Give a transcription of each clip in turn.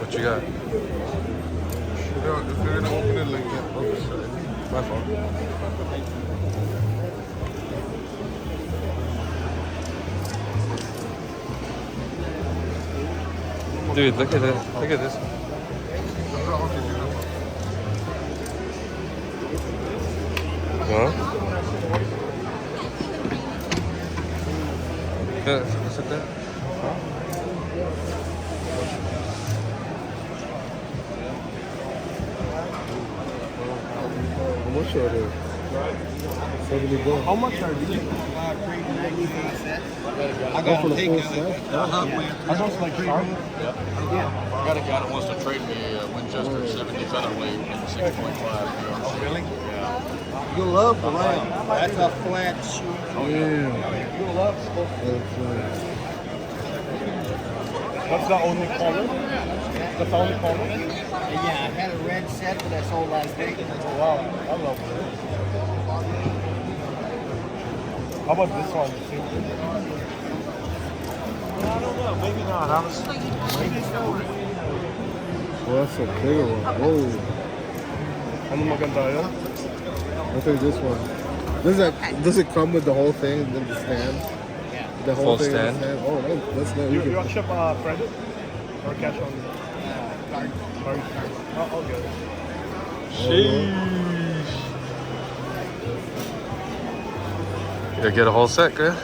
What you got? If you're gonna open it like that, My fault. Dude, look at this. Look at this. Huh? Yeah, sit there. how much are they? 70 bucks. How much are these? I got for the full set. Are those like sharp? I got a guy that wants to trade me a Winchester 70 featherweight in 6.5. Really? Yeah. You love the lamb. That's a flat shoe. Yeah. You love What's the only color? That's the only color? Yeah, I had a red set that I sold last week. Oh, wow. I love it. How about this one? I don't know. Maybe not. Honestly. Well, that's a bigger one. Whoa. Ano maganda yun? I think this one. Does it come with the whole thing and then the stand? Yeah. The whole Full thing in stand? the stand? Oh, that's nice. You accept credit? Or cash on? Card. Card. Oh, okay. Sheesh. You get a whole set, good?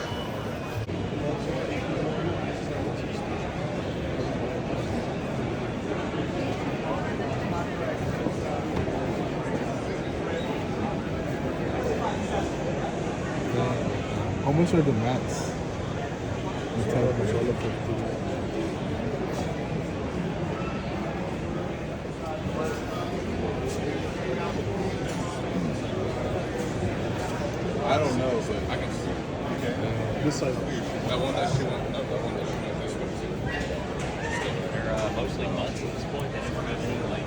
How much are the mats? The television. I don't know, but I can see. Okay. This side. That one that she went, no, that one that she went this way too. They're mostly mutts at this point. They don't have any like.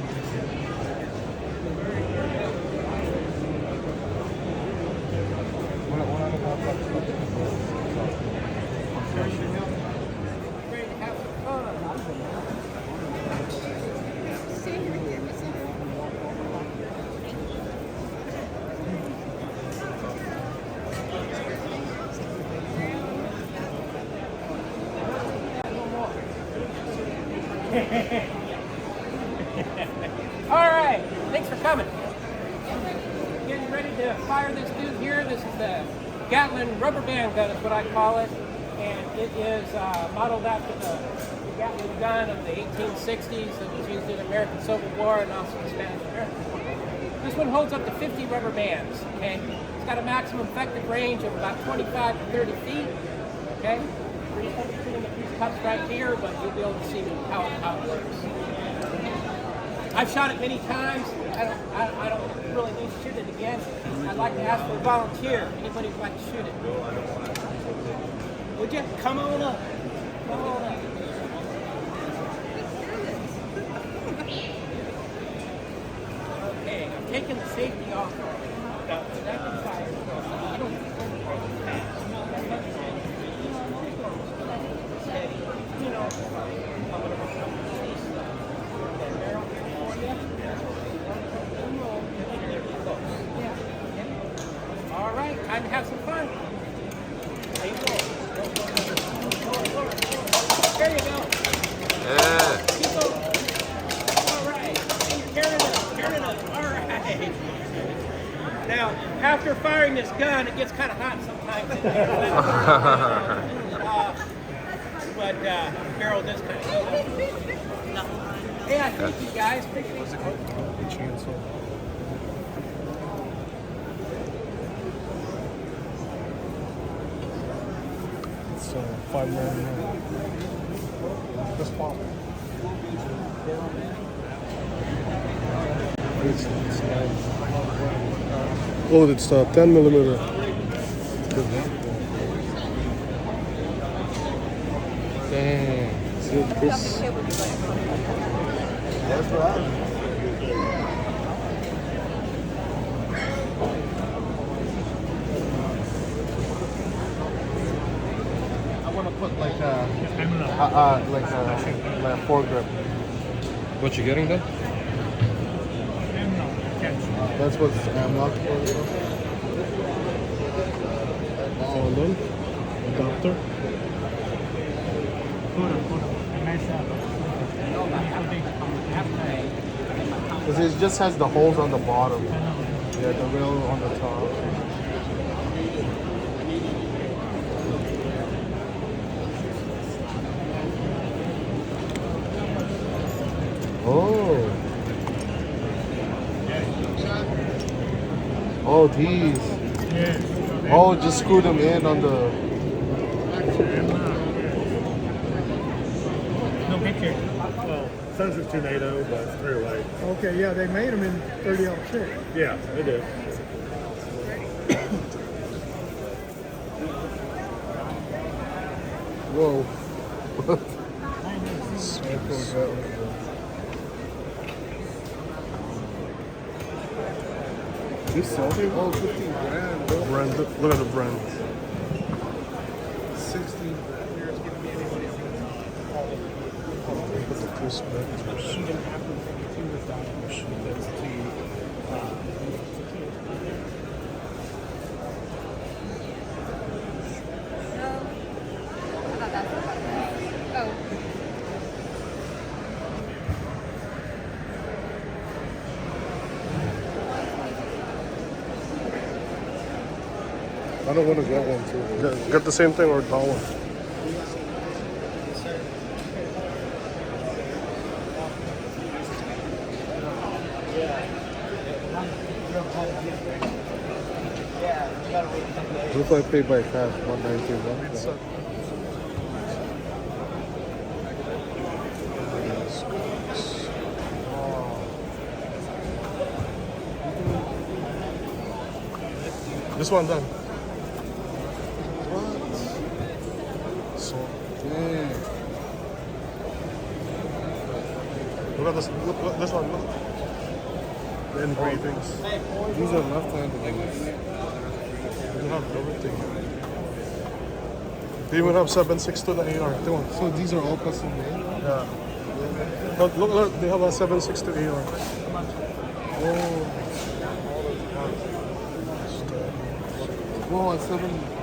All right, thanks for coming. Getting ready to fire this dude here. This is the Gatling rubber band gun is what I call it. And it is modeled after the Gatling gun of the 1860s that was used in the American Civil War and also the Spanish American War. This one holds up to 50 rubber bands, okay? It's got a maximum effective range of about 25 to 30 feet, okay? We're just going to be putting these cups right here, but you'll be able to see how it works. I've shot it many times. I don't really need to shoot it again. I'd like to ask for a volunteer. Anybody who'd like to shoot it? Would you? Come on up. Come on up. Okay, I'm taking the safety off. That can fire. I don't steady. You know, I'm going to all right, time to have some fun. There you go. There you go. Yeah. Keep going. All right. Turn it up. All right. Now, after firing this gun, it gets kind of hot sometimes in there. But barrel does kind of. Hey, I thank you guys. Appreciate it. Chainsaw. It's 599. This pop. It's nice. Oh, it's 10 millimeter. Dang. See this? That's right. I want to put like a foregrip. What you getting then? That's what's Amlock for. Follow. Adapter. Because it just has the holes on the bottom. Yeah, the rail on the top. Oh. Oh, these. Oh, just screw them in on the. No picture. Well, Sunset's tornado, but it's 308. Okay, yeah, they made them in 3006. Yeah, they did. Whoa. This salty? Oh, 15 grand, bro. Brand, look at the brand. 16 grand. Put the two specters. I don't want to get one too. Get the same thing or dollar. What if I pay by cash? 190 This one done. So, dang. Look at this. Look this one. Look. The engravings. These are left-handed ones. They have everything. They even have 7.62 in the AR. Come on. So these are all custom made? Yeah. Look, they have a 7.62 AR. Oh. Whoa, a 7.